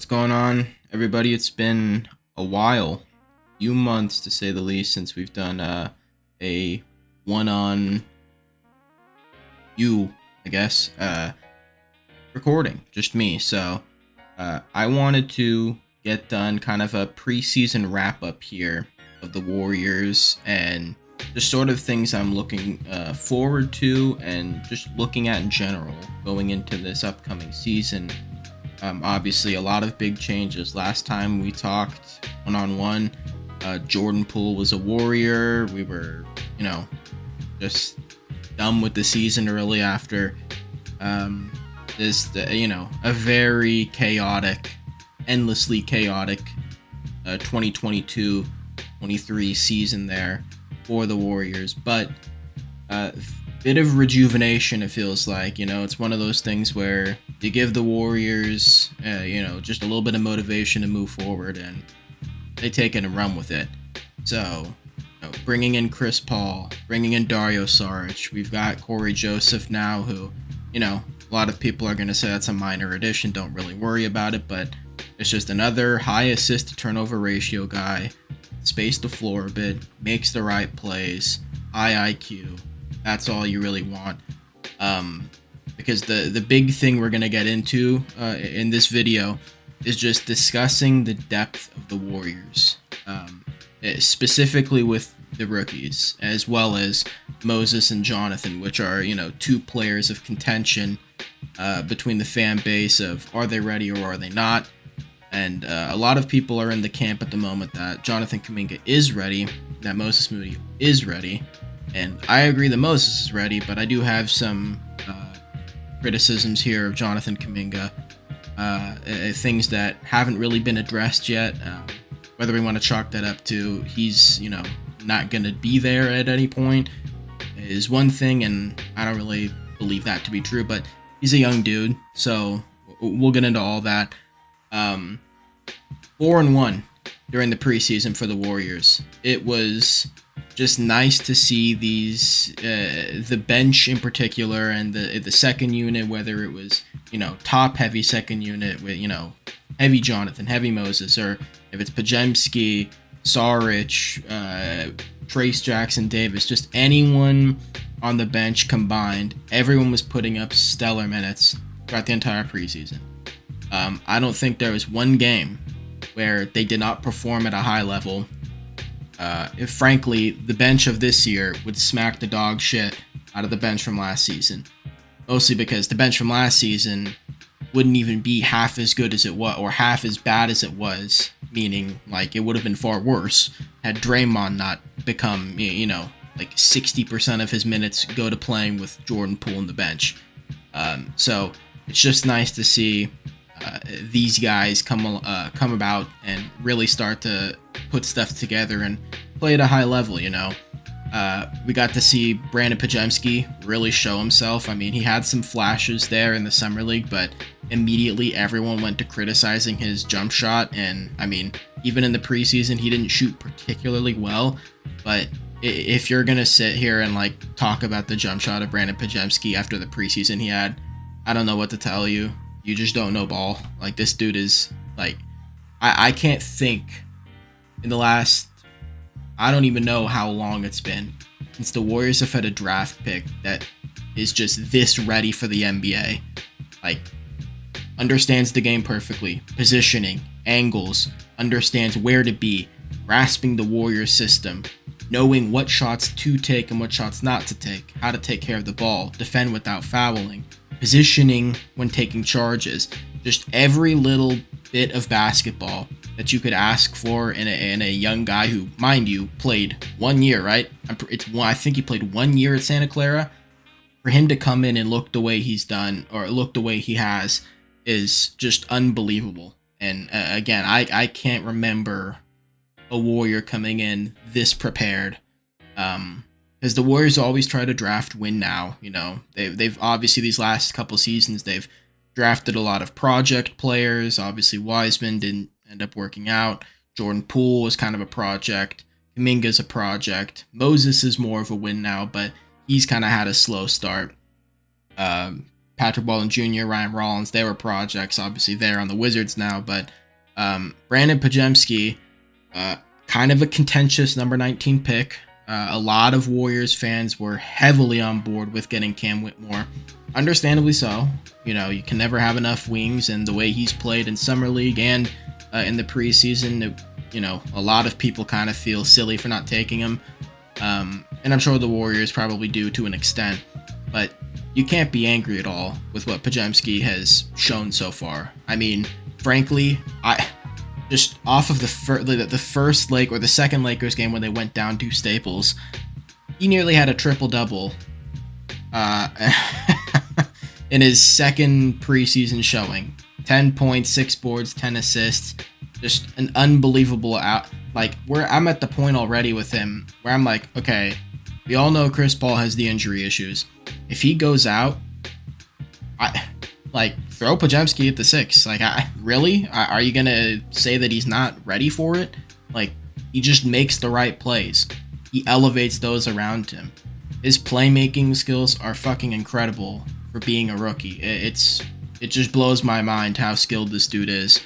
What's going on, everybody? It's been a while, few months to say the least, since we've done a one on you, I guess, recording, just me. So I wanted to get done kind of a preseason wrap up here of the Warriors and just sort of things I'm looking forward to and just looking at in general going into this upcoming season. Obviously, a lot of big changes. Last time we talked one-on-one, Jordan Poole was a Warrior. We were, just done with the season early after a very chaotic, endlessly chaotic 2022-23 season there for the Warriors. But bit of rejuvenation, it feels like. It's one of those things where you give the Warriors just a little bit of motivation to move forward, and they take it and run with it. So bringing in Chris Paul, bringing in Dario Saric, we've got Corey Joseph now, who a lot of people are going to say that's a minor addition, don't really worry about it, but it's just another high assist to turnover ratio guy, space the floor a bit, makes the right plays, high IQ. That's all you really want. Because the big thing we're going to get into in this video is just discussing the depth of the Warriors, specifically with the rookies, as well as Moses and Jonathan, which are, two players of contention between the fan base of are they ready or are they not. And a lot of people are in the camp at the moment that Jonathan Kuminga is ready, that Moses Moody is ready. And I agree that Moses is ready, but I do have some criticisms here of Jonathan Kuminga, things that haven't really been addressed yet. Whether we want to chalk that up to he's, not going to be there at any point is one thing, and I don't really believe that to be true, but he's a young dude, so we'll get into all that. 4-1 during the preseason for the Warriors. It was just nice to see these the bench in particular, and the second unit, whether it was top heavy second unit with heavy Jonathan, heavy Moses, or if it's Podziemski, Saric, Trayce Jackson-Davis, just anyone on the bench combined, everyone was putting up stellar minutes throughout the entire preseason. I don't think there was one game where they did not perform at a high level. If frankly, the bench of this year would smack the dog shit out of the bench from last season. Mostly because the bench from last season wouldn't even be half as good as it was, or half as bad as it was, meaning like it would have been far worse had Draymond not become, like 60% of his minutes go to playing with Jordan Poole on the bench. So it's just nice to see these guys come about and really start to put stuff together and play at a high level. We got to see Brandin Podziemski really show himself. I mean, he had some flashes there in the summer league, but immediately everyone went to criticizing his jump shot. And I mean, even in the preseason, he didn't shoot particularly well. But if you're gonna sit here and like talk about the jump shot of Brandin Podziemski after the preseason he had, I don't know what to tell you. You just don't know ball. Like, this dude is like, I can't think in the last, I don't even know how long it's been since the Warriors have had a draft pick that is just this ready for the NBA. Like, understands the game perfectly, positioning, angles, understands where to be, grasping the Warriors system, knowing what shots to take and what shots not to take, how to take care of the ball, defend without fouling, positioning when taking charges, just every little bit of basketball that you could ask for in a young guy who, mind you, played 1 year, right? I think he played 1 year at Santa Clara. For him to come in and look the way he's done, or look the way he has, is just unbelievable. And again, I can't remember a Warrior coming in this prepared. Because the Warriors always try to draft win now. They've obviously, these last couple seasons, they've drafted a lot of project players. Obviously, Wiseman didn't end up working out. Jordan Poole was kind of a project. Kuminga's a project. Moses is more of a win now, but he's kind of had a slow start. Patrick Baldwin Jr., Ryan Rollins, they were projects. Obviously, they're on the Wizards now, but Brandin Podziemski, kind of a contentious number 19 pick. A lot of Warriors fans were heavily on board with getting Cam Whitmore. Understandably so. You can never have enough wings, and the way he's played in Summer League and in the preseason, a lot of people kind of feel silly for not taking him. And I'm sure the Warriors probably do to an extent, but you can't be angry at all with what Podziemski has shown so far. I mean, frankly, I just off of the first or the second Lakers game when they went down to Staples, he nearly had a triple-double in his second preseason showing. 10 points, 6 boards, 10 assists. Just an unbelievable where I'm at the point already with him where I'm like, okay, we all know Chris Paul has the injury issues. If he goes out, throw Podziemski at the 6. Really? Are you gonna say that he's not ready for it? He just makes the right plays. He elevates those around him. His playmaking skills are fucking incredible for being a rookie. It just blows my mind how skilled this dude is.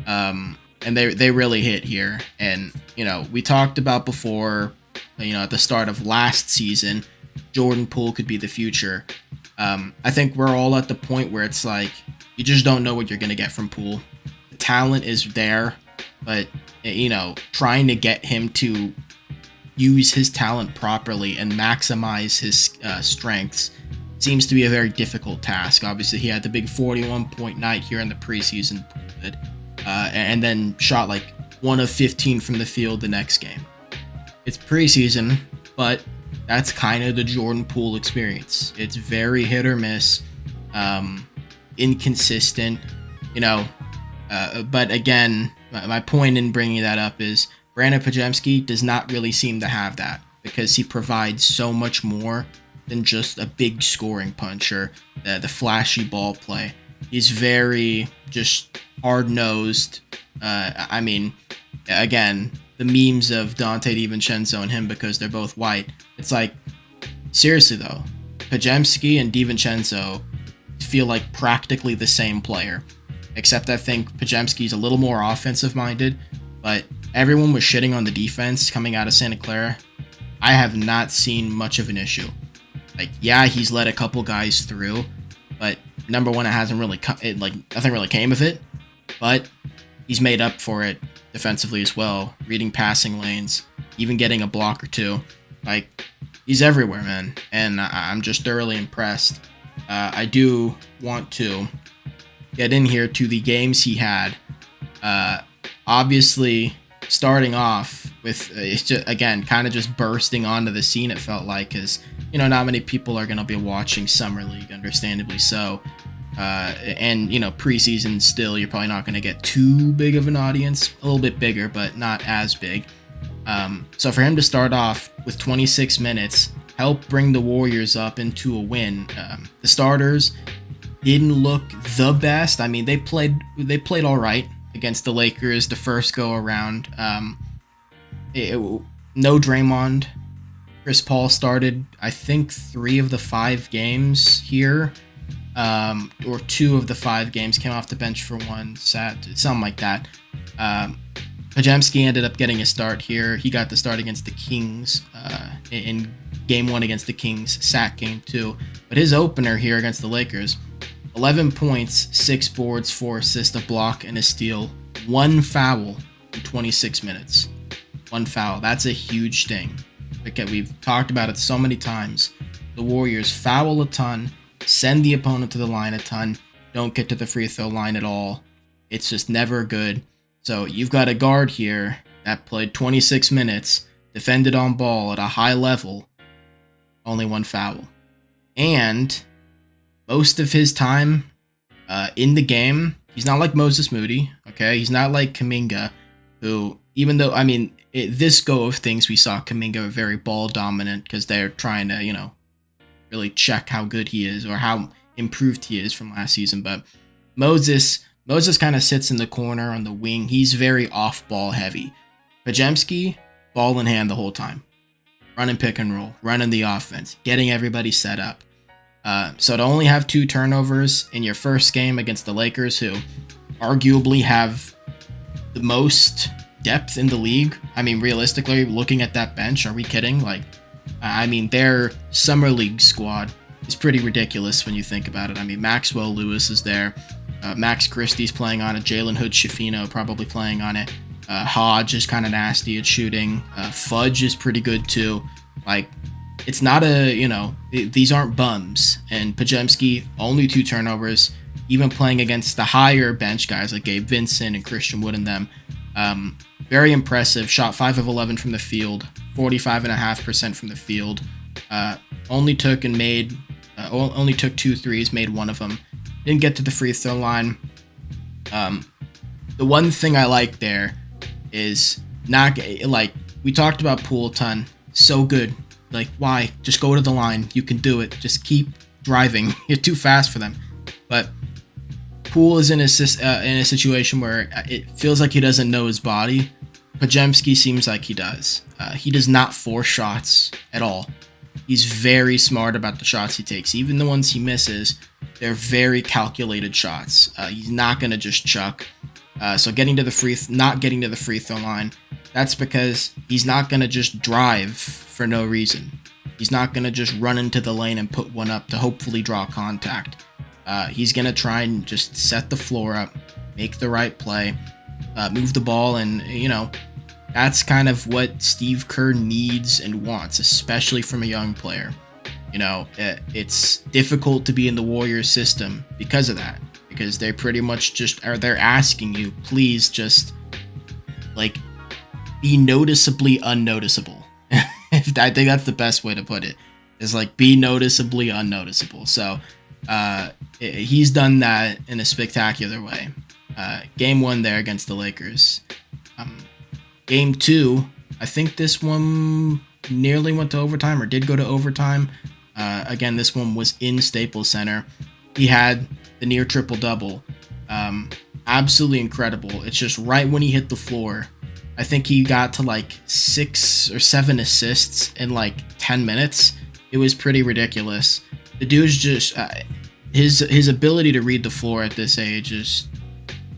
And they really hit here. And, we talked about before, at the start of last season, Jordan Poole could be the future. I think we're all at the point where it's like, you just don't know what you're going to get from Poole. The talent is there, but, trying to get him to use his talent properly and maximize his strengths seems to be a very difficult task. Obviously, he had the big 41-point night here in the preseason, and then shot 1 of 15 from the field the next game. It's preseason, but that's kind of the Jordan Poole experience. It's very hit or miss, inconsistent, but again, my point in bringing that up is Brandin Podziemski does not really seem to have that because he provides so much more than just a big scoring punch or the flashy ball play. He's very just hard-nosed. Again, the memes of Dante DiVincenzo and him because they're both white. It's like, seriously though, Podziemski and DiVincenzo feel like practically the same player. Except I think Podziemski's a little more offensive-minded, but everyone was shitting on the defense coming out of Santa Clara. I have not seen much of an issue. He's let a couple guys through, but number one, it hasn't really nothing really came of it, but he's made up for it defensively as well, reading passing lanes, even getting a block or two. He's everywhere, man, and I'm just thoroughly impressed. I do want to get in here to the games he had. Obviously, starting off with, it's just, again, kind of just bursting onto the scene, it felt like, because, not many people are going to be watching Summer League, understandably so. And, preseason still, you're probably not going to get too big of an audience. A little bit bigger, but not as big. So for him to start off with 26 minutes, help bring the Warriors up into a win. The starters didn't look the best. I mean, they played all right against the Lakers the first go around. No Draymond. Chris Paul started, I think, 3 of the 5 games here. Or 2 of the 5 games, came off the bench for 1, something like that. Podziemski ended up getting a start here. He got the start against the Kings in game 1 against the Kings, sat game 2. But his opener here against the Lakers, 11 points, 6 boards, 4 assists, a block, and a steal. 1 foul in 26 minutes. 1 foul. That's a huge thing. Okay, we've talked about it so many times. The Warriors foul a ton, send the opponent to the line a ton, don't get to the free throw line at all. It's just never good. So you've got a guard here that played 26 minutes, defended on ball at a high level, only 1 foul. And most of his time in the game, he's not like Moses Moody, okay? He's not like Kuminga, who, even though, this go of things, we saw Kuminga very ball dominant because they're trying to, really check how good he is or how improved he is from last season. But Moses kind of sits in the corner on the wing. He's very off-ball heavy. Podziemski, ball in hand the whole time. Running pick and roll, running the offense, getting everybody set up. So to only have 2 turnovers in your first game against the Lakers, who arguably have the most depth in the league. I mean, realistically, looking at that bench, are we kidding? Like, I mean, their summer league squad is pretty ridiculous when you think about it. I mean, Maxwell Lewis is there. Max Christie's playing on it. Jalen Hood-Schifino probably playing on it. Hodge is kind of nasty at shooting. Fudge is pretty good too. Like, it's not these aren't bums. And Podziemski, only 2 turnovers, even playing against the higher bench guys like Gabe Vincent and Christian Wood and them. Very impressive. Shot 5 of 11 from the field, 45.5% from the field. Only took 2 threes, made one of them. Didn't get to the free throw line. The one thing I like there is not like we talked about Poole a ton. So good. Like, why? Just go to the line. You can do it. Just keep driving. You're too fast for them. But Poole is in a situation where it feels like he doesn't know his body. Podziemski seems like he does. He does not force shots at all. He's very smart about the shots he takes. Even the ones he misses, they're very calculated shots. He's not going to just chuck. So not getting to the free throw line, that's because he's not going to just drive for no reason. He's not going to just run into the lane and put one up to hopefully draw contact. He's going to try and just set the floor up, make the right play, move the ball, and, that's kind of what Steve Kerr needs and wants, especially from a young player. It's difficult to be in the Warriors system because of that, because they pretty much they're asking you, please just, like, be noticeably unnoticeable. I think that's the best way to put it, is like, be noticeably unnoticeable. So he's done that in a spectacular way. Game 1 there against the Lakers. Game 2, I think this one nearly went to overtime, or did go to overtime. Again, this one was in Staples Center. He had the near triple-double. Absolutely incredible. It's just right when he hit the floor, I think he got to like 6 or 7 assists in like 10 minutes. It was pretty ridiculous. The dude's just his ability to read the floor at this age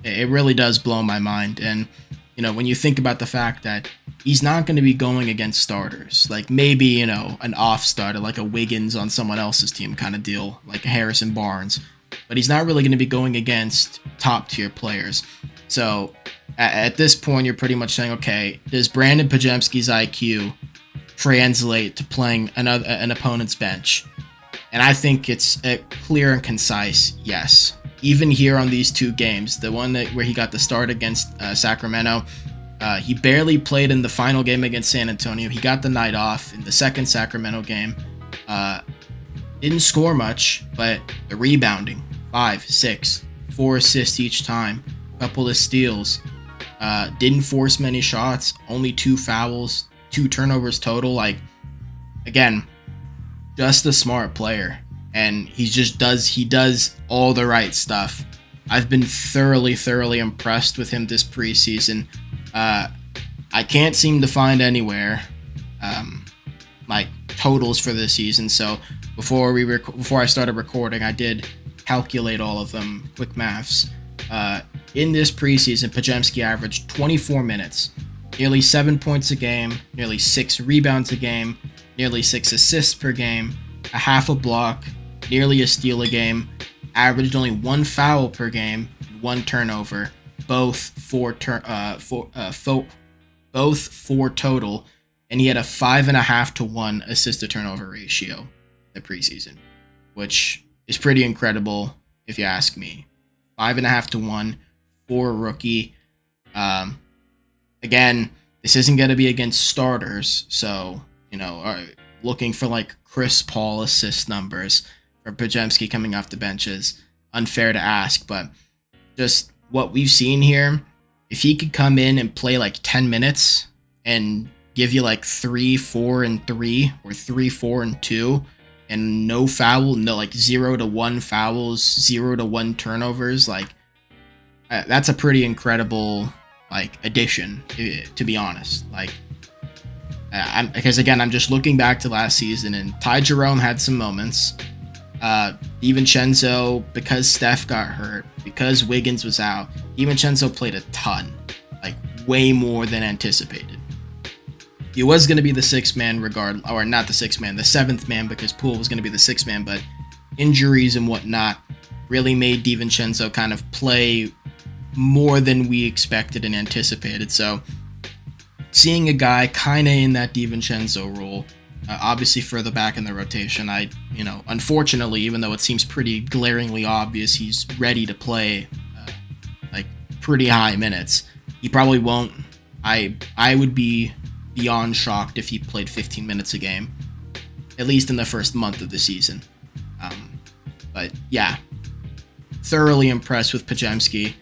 it really does blow my mind. And when you think about the fact that he's not going to be going against starters, like maybe an off starter like a Wiggins on someone else's team kind of deal, like a Harrison Barnes, but he's not really going to be going against top tier players. So at this point, you're pretty much saying, okay, does Brandin Podziemski's IQ translate to playing an opponent's bench? And I think it's a clear and concise yes. Even here on these 2 games, the one where he got the start against Sacramento, he barely played in the final game against San Antonio. He got the night off in the second Sacramento game. Didn't score much, but the rebounding, 5, 6, 4 assists each time, couple of steals. Didn't force many shots, only 2 fouls, 2 turnovers total. Like, again, just a smart player, and he does all the right stuff. I've been thoroughly impressed with him this preseason. I can't seem to find anywhere like totals for this season. So before I started recording, I did calculate all of them. Quick maths. In this preseason, Podziemski averaged 24 minutes, nearly 7 points a game, nearly 6 rebounds a game, nearly 6 assists per game, a half a block, nearly a steal a game, averaged only 1 foul per game, and 1 turnover, both four total, and he had a 5.5 to 1 assist to turnover ratio in the preseason, which is pretty incredible if you ask me. 5.5 to 1 for a rookie. Again, this isn't going to be against starters, so looking for like Chris Paul assist numbers for Podziemski coming off the bench is unfair to ask, but just what we've seen here, if he could come in and play like 10 minutes and give you like 3, 4, and 3, or 3, 4, and 2, and no foul, no, like 0 to 1 fouls, 0 to 1 turnovers, like that's a pretty incredible like addition, to be honest. Like, because again, I'm just looking back to last season, and Ty Jerome had some moments. DiVincenzo, because Steph got hurt, because Wiggins was out, DiVincenzo played a ton, like way more than anticipated. He was going to be the sixth man or not the sixth man, the seventh man, because Poole was going to be the sixth man, but injuries and whatnot really made DiVincenzo kind of play more than we expected and anticipated. So seeing a guy kind of in that DiVincenzo role, obviously further back in the rotation, unfortunately, even though it seems pretty glaringly obvious he's ready to play like pretty high minutes, he probably won't. I would be beyond shocked if he played 15 minutes a game, at least in the first month of the season. But yeah, thoroughly impressed with Podziemski.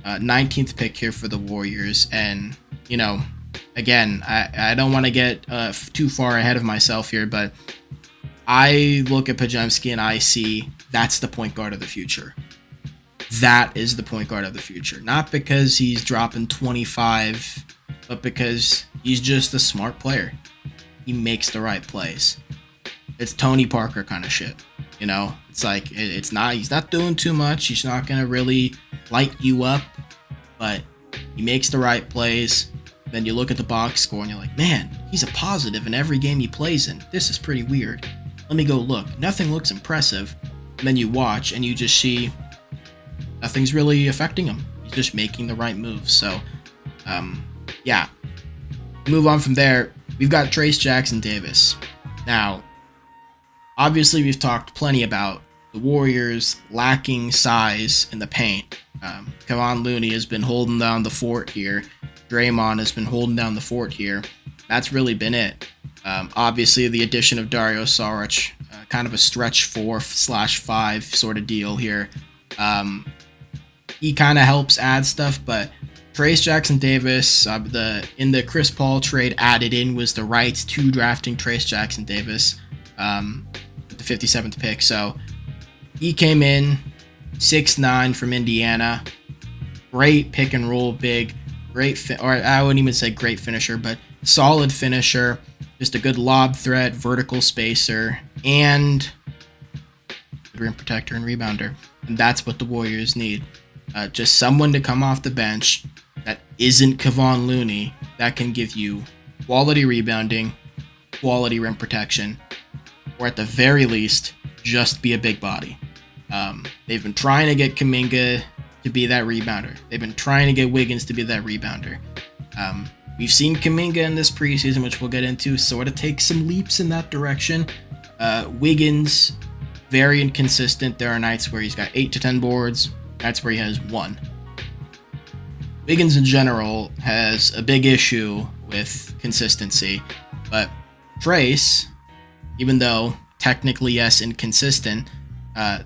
19th pick here for the Warriors, and again, I don't want to get too far ahead of myself here, but I look at Podziemski and I see that's the point guard of the future. That is the point guard of the future. Not because he's dropping 25, but because he's just a smart player. He makes the right plays. It's Tony Parker kind of shit. It's like, he's not doing too much. He's not going to really light you up, but he makes the right plays. Then you look at the box score and you're like, man, he's a positive in every game he plays in. This is pretty weird. Let me go look. Nothing looks impressive. And then you watch and you just see nothing's really affecting him. He's just making the right moves. So, yeah. Move on from there. We've got Trayce Jackson-Davis. Now, obviously we've talked plenty about the Warriors lacking size in the paint. Kevon Looney has been holding down the fort here. Draymond has been holding down the fort here. That's really been it. Obviously, the addition of Dario Saric, kind of a stretch 4/5 sort of deal here. He kind of helps add stuff, but Trayce Jackson-Davis, in the Chris Paul trade added in was the rights to drafting Trayce Jackson-Davis with the 57th pick. So he came in 6'9" from Indiana. Great pick and roll big. Or I wouldn't even say great finisher, but solid finisher. Just a good lob threat, vertical spacer, and rim protector and rebounder. And that's what the Warriors need. Just someone to come off the bench that isn't Kevon Looney that can give you quality rebounding, quality rim protection, or at the very least, just be a big body. They've been trying to get Kuminga to be that rebounder. They've been trying to get Wiggins to be that rebounder. We've seen Kuminga in this preseason, which we'll get into, sort of take some leaps in that direction. Wiggins, very inconsistent. There are nights where he's got 8 to 10 boards. Nights where he has 1. Wiggins in general has a big issue with consistency, but Trayce, even though technically, yes, inconsistent,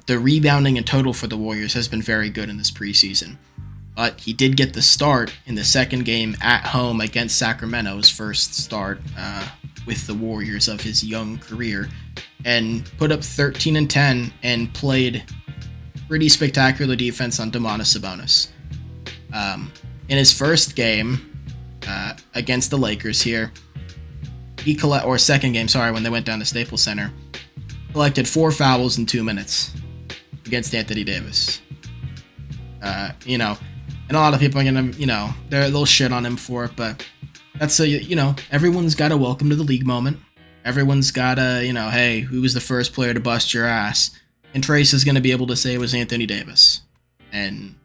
the rebounding in total for the Warriors has been very good in this preseason. But he did get the start in the second game at home against Sacramento, his first start with the Warriors of his young career, and put up 13 and 10 and played pretty spectacular defense on Domantas Sabonis. In his first game against the Lakers here, second game, when they went down to Staples Center, collected 4 fouls in 2 minutes against Anthony Davis. And a lot of people are gonna, they'll shit on him for it, but that's everyone's got a welcome to the league moment. Everyone's got a, hey, who was the first player to bust your ass? And Trayce is gonna be able to say it was Anthony Davis. And,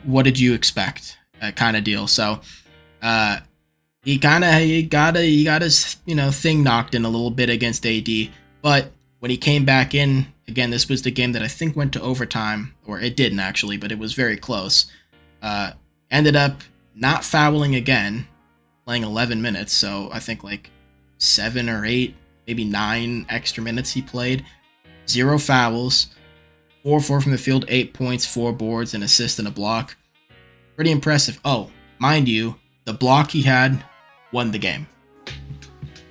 what did you expect? That kind of deal. So, he got his thing knocked in a little bit against AD, but when he came back in again, this was the game that I think went to overtime, or it didn't actually, but it was very close. Ended up not fouling again, playing 11 minutes, so I think 7 or 8, maybe 9 extra minutes he played. 0 fouls, 4-4 from the field, 8 points, 4 boards, an assist and a block. Pretty impressive. Oh, mind you, the block he had won the game.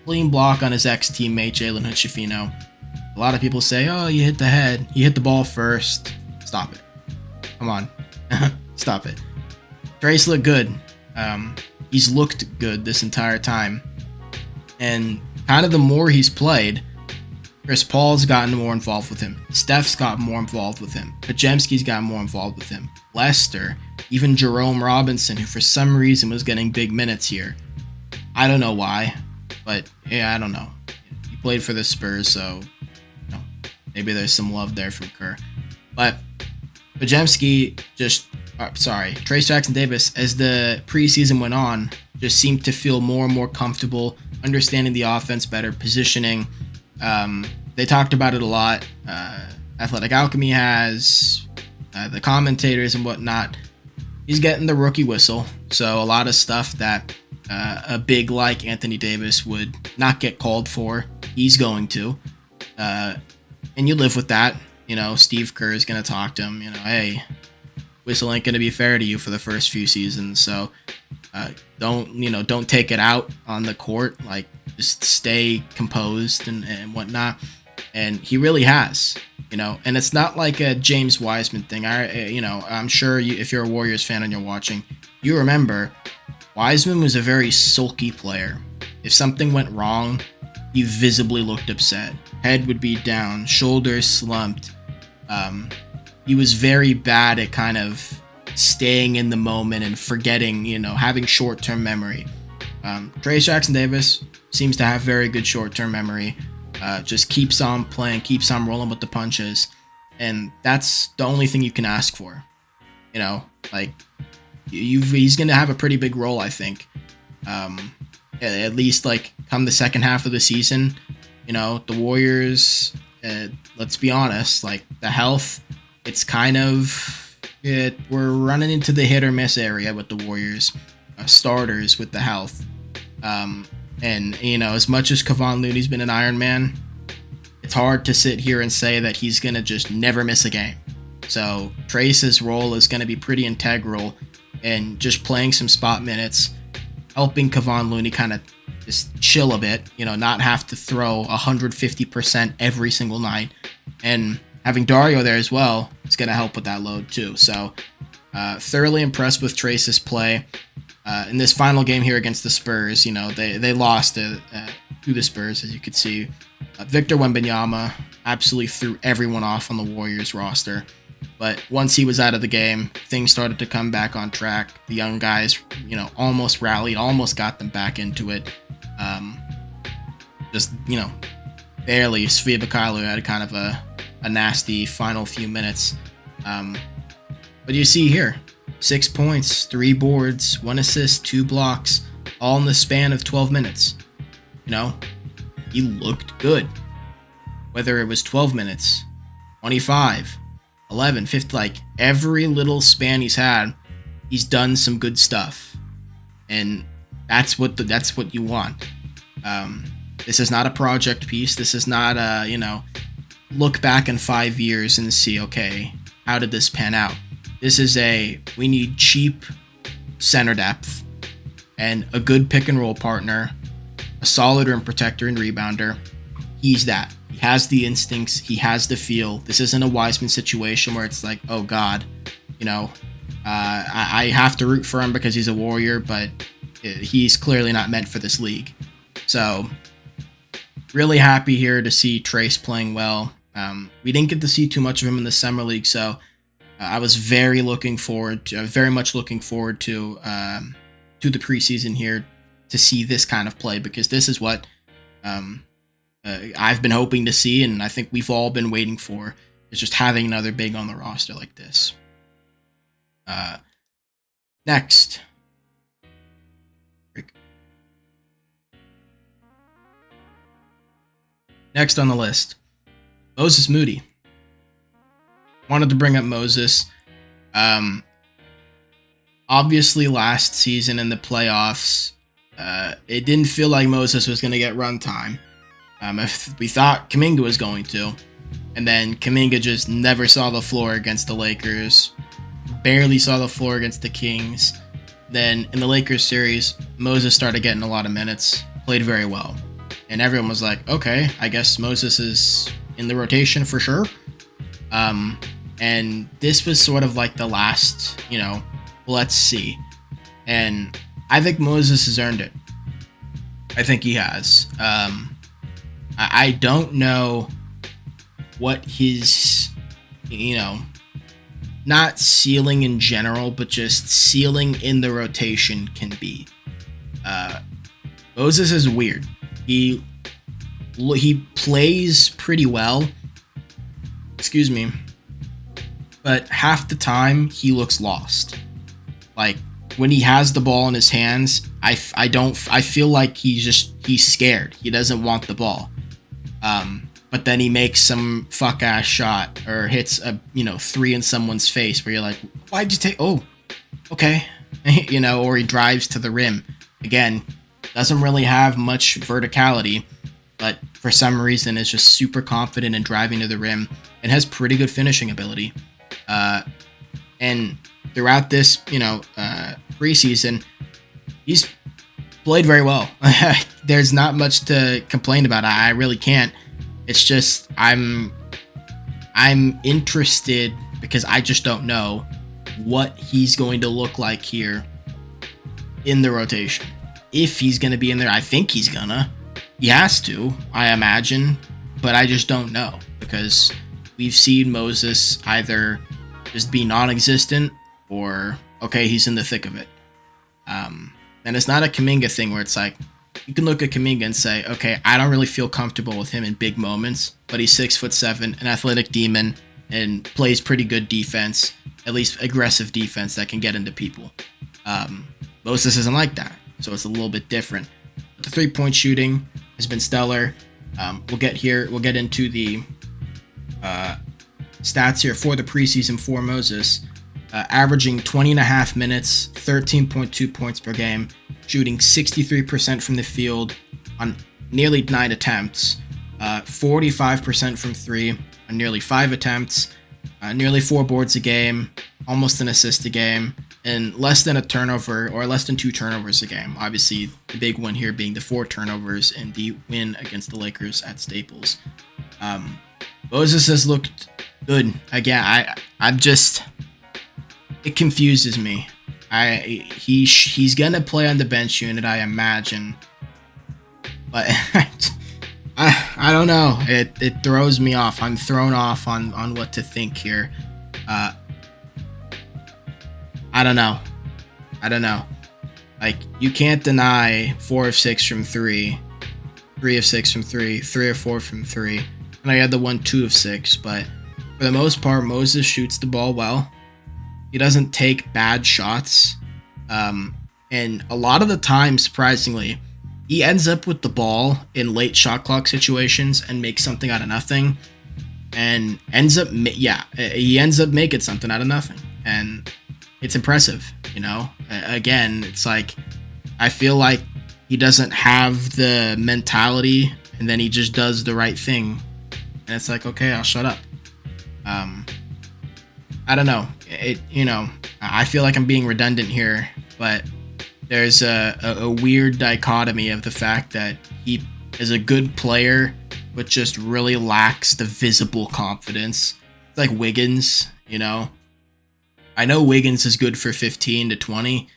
Clean block on his ex-teammate, Jalen Hood-Schifino. A lot of people say, oh, you hit the head. You hit the ball first. Stop it. Come on. Stop it. Trayce looked good. He's looked good this entire time. And kind of the more he's played, Chris Paul's gotten more involved with him. Steph's got more involved with him. Podziemski's got more involved with him. Lester, even Jerome Robinson, who for some reason was getting big minutes here. I don't know why, but yeah, I don't know. He played for the Spurs, so you know, maybe there's some love there from Kerr. But Podziemski Trayce Jackson-Davis, as the preseason went on, just seemed to feel more and more comfortable, understanding the offense better, positioning. They talked about it a lot. Athletic Alchemy has, the commentators and whatnot. He's getting the rookie whistle, so a lot of stuff that a big like Anthony Davis would not get called for, he's going to. And you live with that. You know, Steve Kerr is going to talk to him, you know, hey, whistle ain't going to be fair to you for the first few seasons, so don't take it out on the court. Like, just stay composed and whatnot. And he really has, you know. And it's not like a James Wiseman thing. I'm sure if you're a Warriors fan and you're watching, you remember Wiseman was a very sulky player. If something went wrong, he visibly looked upset. Head would be down, shoulders slumped. He was very bad at kind of staying in the moment and forgetting, you know, having short-term memory. Trayce Jackson-Davis seems to have very good short-term memory. Just keeps on playing, keeps on rolling with the punches, and that's the only thing you can ask for. You know, like he's gonna have a pretty big role, I think. At least like come the second half of the season. You know, the Warriors. Let's be honest, like the health, it's kind of we're running into the hit or miss area with the Warriors starters with the health. And, you know, as much as Kevon Looney's been an Iron Man, it's hard to sit here and say that he's going to just never miss a game. So Trayce's role is going to be pretty integral in just playing some spot minutes, helping Kevon Looney kind of just chill a bit, you know, not have to throw 150% every single night. And having Dario there as well is going to help with that load too. So thoroughly impressed with Trayce's play. In this final game here against the Spurs, you know, they lost to the Spurs, as you could see. Victor Wembanyama absolutely threw everyone off on the Warriors roster. But once he was out of the game, things started to come back on track. The young guys, you know, almost rallied, almost got them back into it. Just, you know, barely. Svi Bakailu had kind of a nasty final few minutes. But you see here, 6 points, 3 boards, 1 assist, 2 blocks, all in the span of 12 minutes. You know, he looked good. Whether it was 12 minutes, 25, 11, 50, like every little span he's had, he's done some good stuff. And that's what you want. This is not a project piece. This is not a, you know, look back in 5 years and see, okay, how did this pan out? This is we need cheap center depth and a good pick and roll partner, a solid rim protector and rebounder. He's that. He has the instincts. He has the feel. This isn't a Wiseman situation where it's like, oh God, you know, I have to root for him because he's a Warrior, but he's clearly not meant for this league. So really happy here to see Trayce playing well. We didn't get to see too much of him in the summer league, so I was very much looking forward to the preseason here to see this kind of play, because this is what I've been hoping to see, and I think we've all been waiting for, is just having another big on the roster like this. Next. Next on the list, Moses Moody. Wanted to bring up Moses. Obviously, last season in the playoffs, it didn't feel like Moses was going to get run time. If we thought Kuminga was going to. And then Kuminga just never saw the floor against the Lakers. Barely saw the floor against the Kings. Then in the Lakers series, Moses started getting a lot of minutes. Played very well. And everyone was like, okay, I guess Moses is in the rotation for sure. And this was sort of like the last, you know, let's see. And I think Moses has earned it. I think he has. I don't know what his, not ceiling in general, but just ceiling in the rotation can be. Moses is weird. He plays pretty well. Excuse me. But half the time he looks lost. Like when he has the ball in his hands, I feel like he's scared. He doesn't want the ball. But then he makes some fuck ass shot or hits a 3 in someone's face where you're like, why'd you take? Oh, okay, or he drives to the rim. Again, doesn't really have much verticality, but for some reason is just super confident in driving to the rim and has pretty good finishing ability. And throughout this, preseason, he's played very well. There's not much to complain about. I really can't. It's just I'm interested because I just don't know what he's going to look like here in the rotation. If he's going to be in there, I think he's gonna. He has to, I imagine, but I just don't know because we've seen Moses either just be non-existent or okay, he's in the thick of it. And it's not a Kuminga thing where it's like you can look at Kuminga and say, okay, I don't really feel comfortable with him in big moments, but he's 6'7", an athletic demon, and plays pretty good defense, at least aggressive defense that can get into people. Moses isn't like that, so it's a little bit different. But the 3-point shooting has been stellar. We'll get into the stats here for the preseason for Moses. Averaging 20.5 minutes, 13.2 points per game, shooting 63% from the field on nearly 9 attempts, 45% from 3 on nearly 5 attempts, nearly 4 boards a game, almost an assist a game, and less than a turnover or less than 2 turnovers a game. Obviously, the big one here being the 4 turnovers in the win against the Lakers at Staples. Moses has looked good. Again, I'm just... It confuses me. He's gonna play on the bench unit, I imagine, but I don't know. It throws me off. I'm thrown off on what to think here. I don't know. Like you can't deny 4 of 6 from 3, 3 of 6 from 3, 3 of 4 from 3, and I had the 2 of 6. But for the most part, Moses shoots the ball well. He doesn't take bad shots. And a lot of the time, surprisingly, he ends up with the ball in late shot clock situations and makes something out of nothing. And he ends up making something out of nothing. And it's impressive, Again, it's like, I feel like he doesn't have the mentality and then he just does the right thing. And it's like, okay, I'll shut up. I don't know. I feel like I'm being redundant here, but there's a weird dichotomy of the fact that he is a good player, but just really lacks the visible confidence. It's like Wiggins, I know Wiggins is good for 15 to 20,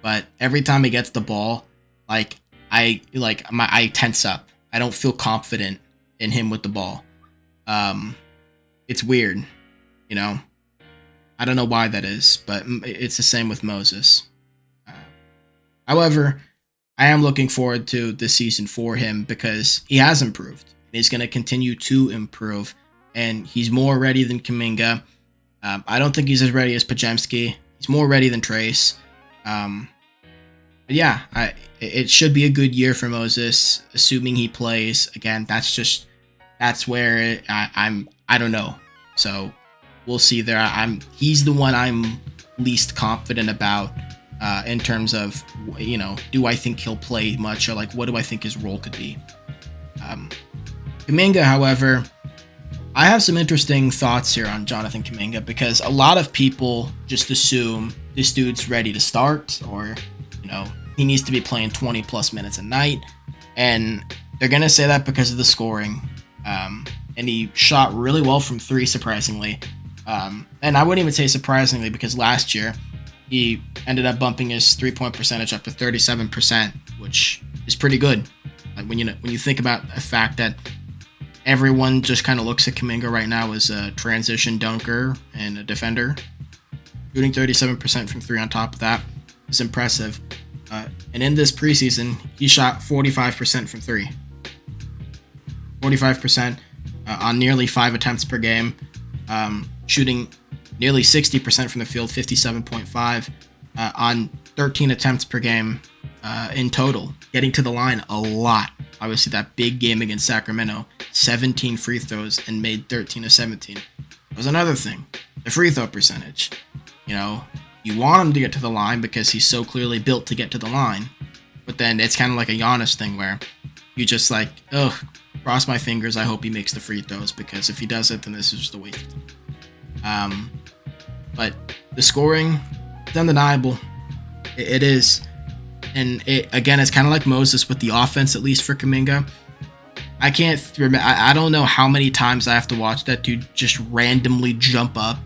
but every time he gets the ball, I tense up. I don't feel confident in him with the ball. It's weird, I don't know why that is, but it's the same with Moses. However, I am looking forward to this season for him because he has improved. And he's going to continue to improve, and he's more ready than Kuminga. I don't think he's as ready as Podziemski. He's more ready than Trayce. But yeah, it should be a good year for Moses, assuming he plays. Again, that's where I don't know. So we'll see there. He's the one I'm least confident about in terms of, do I think he'll play much or what do I think his role could be? Kuminga, however, I have some interesting thoughts here on Jonathan Kuminga because a lot of people just assume this dude's ready to start or, he needs to be playing 20 plus minutes a night. And they're going to say that because of the scoring. And he shot really well from 3, surprisingly. And I wouldn't even say surprisingly because last year he ended up bumping his 3-point percentage up to 37%, which is pretty good. When you think about the fact that everyone just kind of looks at Kuminga right now as a transition dunker and a defender. Shooting 37% from 3 on top of that is impressive. And in this preseason, he shot 45% from 3. 45% on nearly 5 attempts per game. Shooting nearly 60% from the field, 57.5 on 13 attempts per game in total. Getting to the line a lot. Obviously, that big game against Sacramento, 17 free throws and made 13 of 17. That was another thing. The free throw percentage. You know, you want him to get to the line because he's so clearly built to get to the line. But then it's kind of like a Giannis thing where you just like, ugh, cross my fingers, I hope he makes the free throws, because if he doesn't, then this is just a waste. But the scoring, it's undeniable. It is. And again, it's kind of like Moses with the offense, at least for Kuminga. I can't remember. I don't know how many times I have to watch that dude just randomly jump up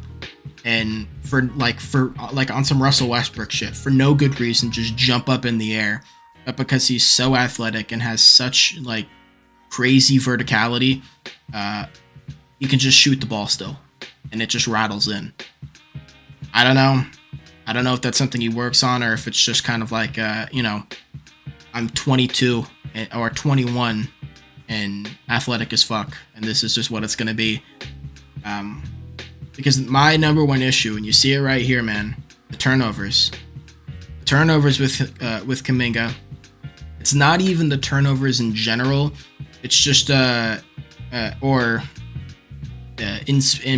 and for on some Russell Westbrook shit for no good reason, just jump up in the air. But because he's so athletic and has such like crazy verticality, he can just shoot the ball still, and it just rattles in. I don't know if that's something he works on, or if it's just kind of like, I'm 22 or 21 and athletic as fuck, and this is just what it's going to be. Because my number one issue, and you see it right here, man, the turnovers. The turnovers with Kuminga. It's not even the turnovers in general. It's just, in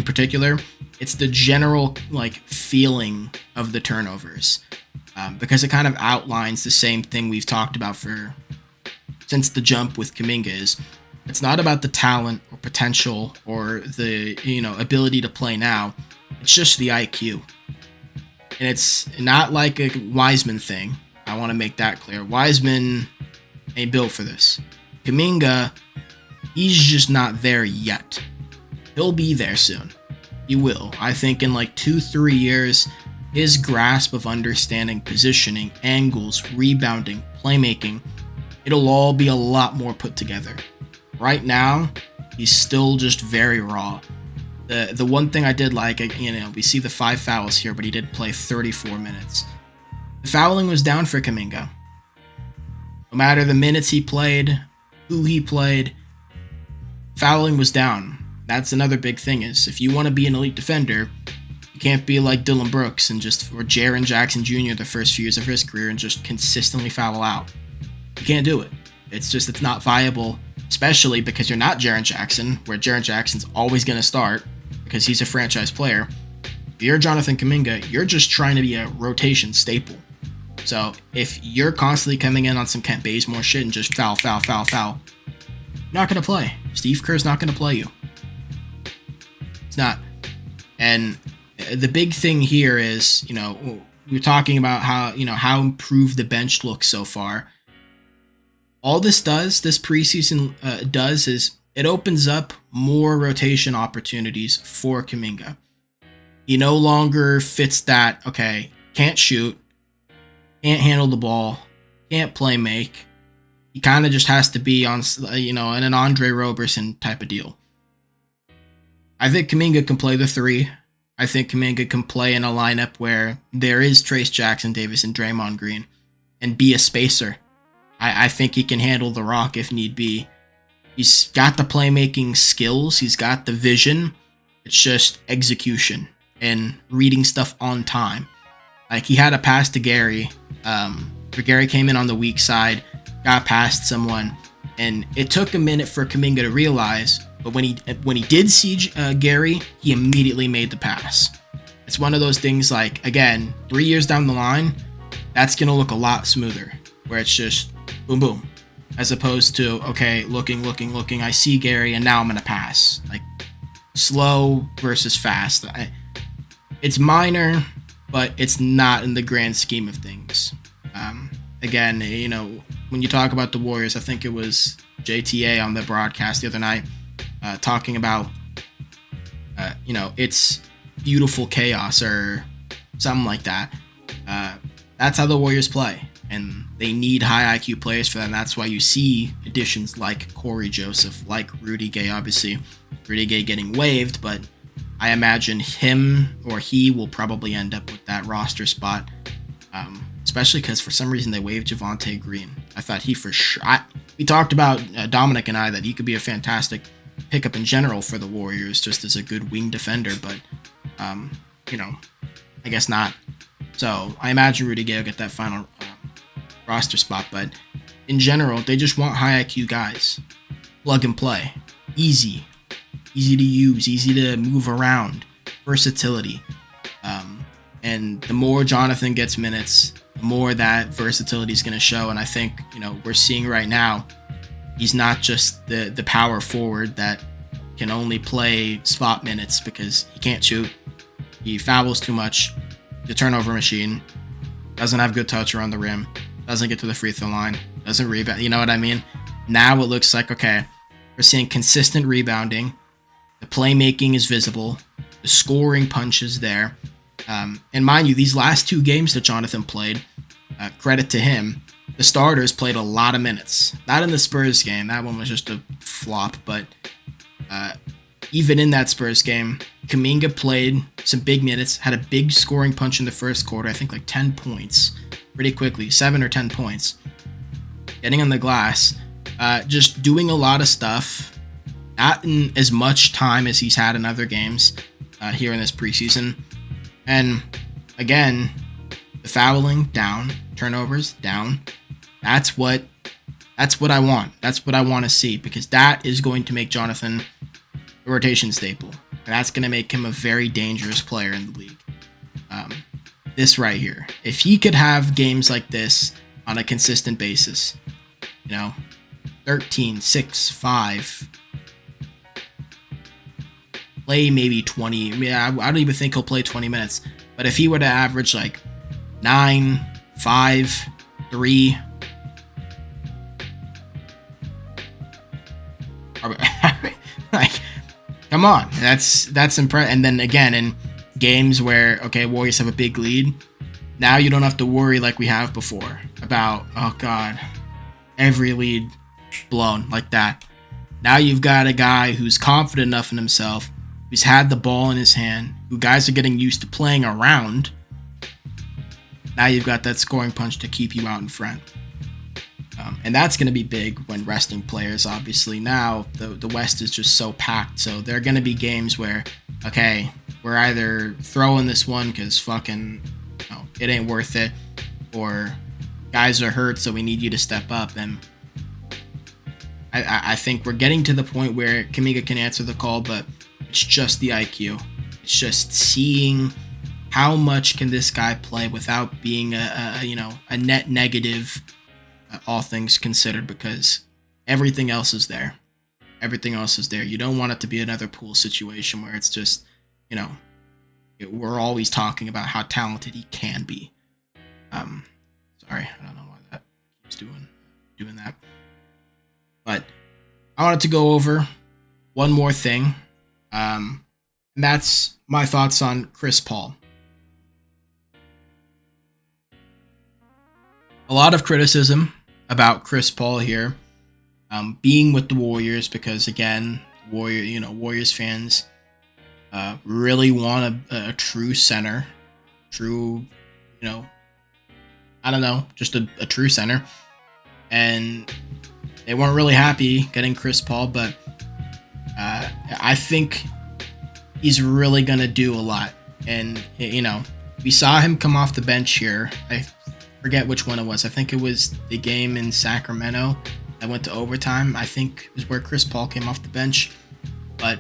particular, it's the general like feeling of the turnovers, because it kind of outlines the same thing we've talked about since the jump with Kuminga. Is it's not about the talent or potential or the ability to play now. It's just the IQ, and it's not like a Wiseman thing. I want to make that clear. Wiseman ain't built for this. Kuminga, he's just not there yet. He'll be there soon. He will. I think in like 2-3 years, his grasp of understanding positioning, angles, rebounding, playmaking, it'll all be a lot more put together. Right now, he's still just very raw. The one thing I did like, we see the 5 fouls here, but he did play 34 minutes. The fouling was down for Kuminga. No matter the minutes he played, who he played, fouling was down. That's another big thing, is if you want to be an elite defender, you can't be like Dylan Brooks or Jaren Jackson Jr. the first few years of his career and just consistently foul out. You can't do it. It's not viable, especially because you're not Jaren Jackson, where Jaren Jackson's always going to start because he's a franchise player. If you're Jonathan Kuminga, you're just trying to be a rotation staple. So if you're constantly coming in on some Kent Bazemore shit and just foul, you're not going to play. Steve Kerr's not going to play you. It's not. And the big thing here is, we're talking about how improved the bench looks so far. All this preseason does is it opens up more rotation opportunities for Kuminga. He no longer fits that, okay, can't shoot, can't handle the ball, can't play make. He kind of just has to be on, in an Andre Roberson type of deal. I think Kuminga can play the 3. I think Kuminga can play in a lineup where there is Trayce Jackson-Davis and Draymond Green and be a spacer. I think he can handle the rock if need be. He's got the playmaking skills. He's got the vision. It's just execution and reading stuff on time. Like, he had a pass to Gary. Where Gary came in on the weak side, got past someone, and it took a minute for Kuminga to realize. But when he did see Gary, he immediately made the pass. It's one of those things, like, again, 3 years down the line, that's going to look a lot smoother, where it's just boom, boom, as opposed to, okay, looking, I see Gary, and now I'm going to pass. Like, slow versus fast. It's minor, but it's not in the grand scheme of things. Again, when you talk about the Warriors, I think it was JTA on the broadcast the other night, talking about, it's beautiful chaos or something like that. That's how the Warriors play. and they need high IQ players for that. And that's why you see additions like Corey Joseph, like Rudy Gay. Obviously, Rudy Gay getting waived, but I imagine him or he will probably end up with that roster spot, especially because for some reason they waived Javonte Green. I thought he for sure. We talked about Dominic and I that he could be a fantastic pickup in general for the Warriors, just as a good wing defender, but I guess not. So I imagine Rudy Gay will get that final roster spot, but in general, they just want high IQ guys. Plug and play. Easy to use, easy to move around, versatility. And the more Jonathan gets minutes, the more that versatility is going to show. And I think, we're seeing right now, he's not just the power forward that can only play spot minutes because he can't shoot. He fouls too much. The turnover machine. Doesn't have good touch around the rim. Doesn't get to the free throw line. Doesn't rebound. You know what I mean? Now it looks like, okay, we're seeing consistent rebounding. The playmaking is visible. The scoring punch is there. And mind you, these last 2 games that Jonathan played, credit to him, the starters played a lot of minutes. Not in the Spurs game. That one was just a flop. But even in that Spurs game, Kuminga played some big minutes, had a big scoring punch in the first quarter. I think like 10 points pretty quickly, 7 or 10 points. Getting on the glass, just doing a lot of stuff. Not in as much time as he's had in other games here in this preseason. And again, the fouling down, turnovers down. That's what I want. That's what I want to see, because that is going to make Jonathan a rotation staple. And that's going to make him a very dangerous player in the league. This right here. If he could have games like this on a consistent basis, 13, 6, 5, play maybe 20. I don't even think he'll play 20 minutes. But if he were to average like 9, 5, 3, like, come on, that's impressive. And then again, in games where, okay, Warriors have a big lead, now you don't have to worry like we have before about, oh god, every lead blown like that. Now you've got a guy who's confident enough in himself, who's had the ball in his hand, who guys are getting used to playing around. Now you've got that scoring punch to keep you out in front. And that's going to be big when resting players, obviously. Now, the West is just so packed, so there are going to be games where, okay, we're either throwing this one because fucking, it ain't worth it, or guys are hurt, so we need you to step up. And I think we're getting to the point where Kuminga can answer the call, but it's just the IQ. It's just seeing how much can this guy play without being a net negative, all things considered, because everything else is there. Everything else is there. You don't want it to be another Poole situation where it's just, we're always talking about how talented he can be. Sorry, I don't know why that keeps doing that. But I wanted to go over one more thing. And that's my thoughts on Chris Paul. A lot of criticism about Chris Paul here, being with the Warriors, because again, Warriors fans really want a true center, just a true center, and they weren't really happy getting Chris Paul, but I think he's really gonna do a lot. And we saw him come off the bench here. I forget which one it was. I think it was the game in Sacramento that went to overtime. I think it was where Chris Paul came off the bench. But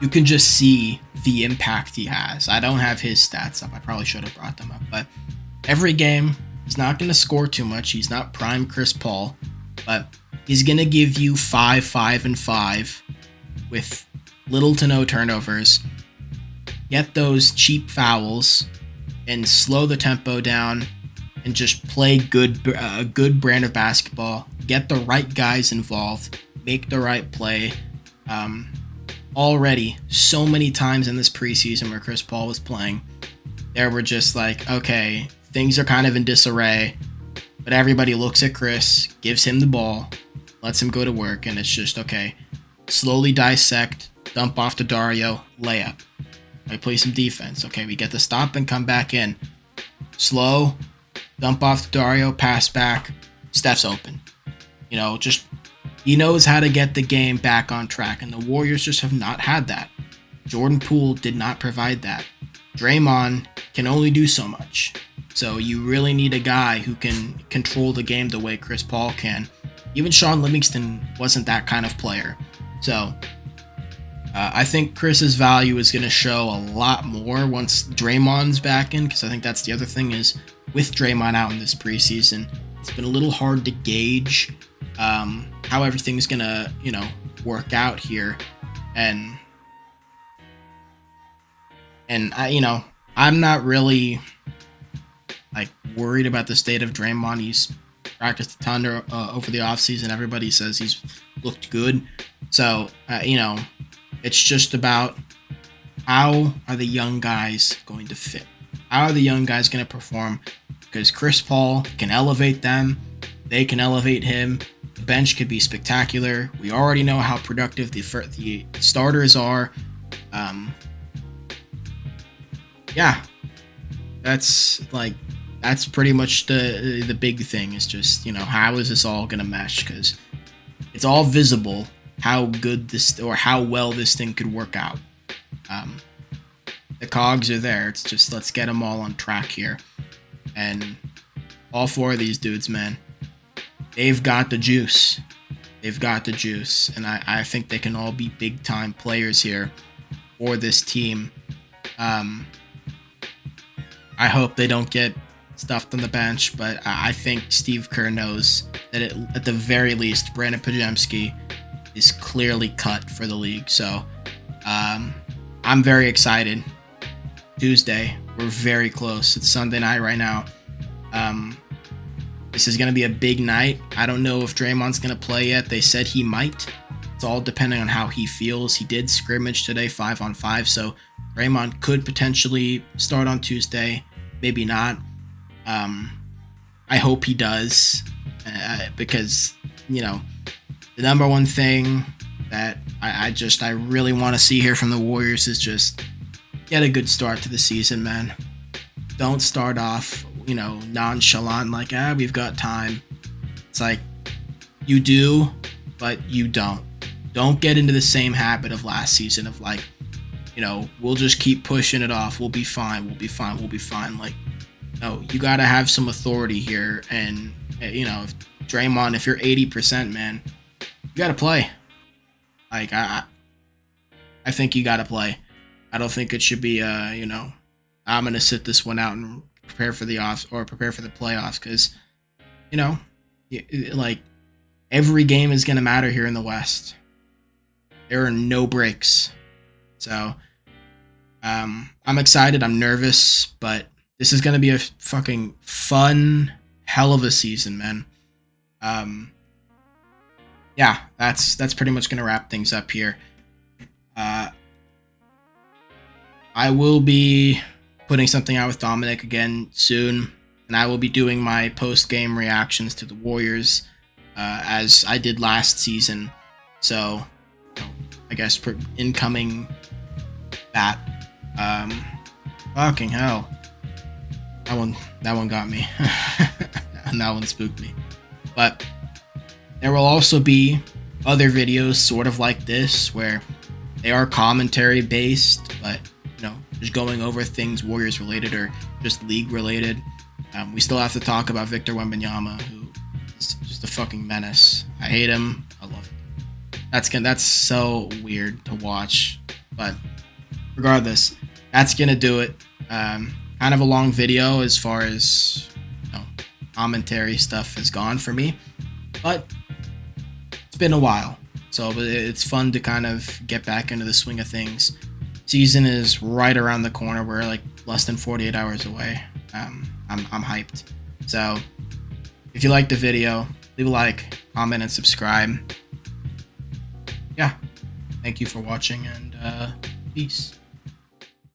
you can just see the impact he has. I don't have his stats up. I probably should have brought them up. But every game, he's not going to score too much. He's not prime Chris Paul. But he's going to give you 5, 5, and 5 with little to no turnovers. Get those cheap fouls and slow the tempo down and just play a good brand of basketball. Get the right guys involved. Make the right play. Already, so many times in this preseason where Chris Paul was playing, there were just like, okay, things are kind of in disarray. But everybody looks at Chris, gives him the ball, lets him go to work, and it's just, okay, slowly dissect, dump off to Dario, layup. We play some defense. Okay, we get the stop and come back in. Slow, dump off to Dario, pass back, Steph's open. You know, just he knows how to get the game back on track, and the Warriors just have not had that. Jordan Poole did not provide that. Draymond can only do so much. So you really need a guy who can control the game the way Chris Paul can. Even Sean Livingston wasn't that kind of player. So I think Chris's value is going to show a lot more once Draymond's back in, because I think that's the other thing is with Draymond out in this preseason, it's been a little hard to gauge how everything's going to, work out here. And I'm not really worried about the state of Draymond. He's practiced a ton over the offseason. Everybody says he's looked good. So, it's just about how are the young guys going to fit? How are the young guys going to perform? Because Chris Paul can elevate them. They can elevate him. The bench could be spectacular. We already know how productive the starters are. That's pretty much the big thing is just, how is this all going to mesh? Because it's all visible how good this or how well this thing could work out. The cogs are there. It's just let's get them all on track here. And all four of these dudes, man, they've got the juice. They've got the juice. And I think they can all be big time players here for this team. I hope they don't get stuffed on the bench, but I think Steve Kerr knows that at the very least, Brandin Podziemski is clearly cut for the league. So I'm very excited. Tuesday, we're very close. It's Sunday night right now. This is going to be a big night. I don't know if Draymond's going to play yet. They said he might. It's all depending on how he feels. He did scrimmage today 5-on-5, so Draymond could potentially start on Tuesday. Maybe not. I hope he does because, the number one thing that I really want to see here from the Warriors is just get a good start to the season, man. Don't start off, nonchalant like, we've got time. It's like, you do, but you don't. Don't get into the same habit of last season of like, we'll just keep pushing it off. We'll be fine. We'll be fine. We'll be fine. Like, no, you got to have some authority here. And, if Draymond, if you're 80%, man, you got to play. Like, I think you got to play. I don't think it should be, I'm going to sit this one out and prepare for the playoffs because, every game is going to matter here in the West. There are no breaks. So, I'm excited. I'm nervous, but this is going to be a fucking fun, hell of a season, man. That's pretty much going to wrap things up here. I will be putting something out with Dominic again soon, and I will be doing my post-game reactions to the Warriors as I did last season. So, I guess incoming that. Fucking hell. That one got me. That one spooked me. But there will also be other videos sort of like this where they are commentary based, but just going over things Warriors related or just league related. We still have to talk about Victor Wembanyama, who is just a fucking menace. I hate him. I love him. That's so weird to watch, but regardless, that's gonna do it. Kind of a long video as far as commentary stuff has gone for me, but it's been a while, so it's fun to kind of get back into the swing of things. Season is right around the corner. We're like less than 48 hours away. I'm hyped. So if you liked the video, leave a like, comment, and subscribe. Yeah, thank you for watching, and peace.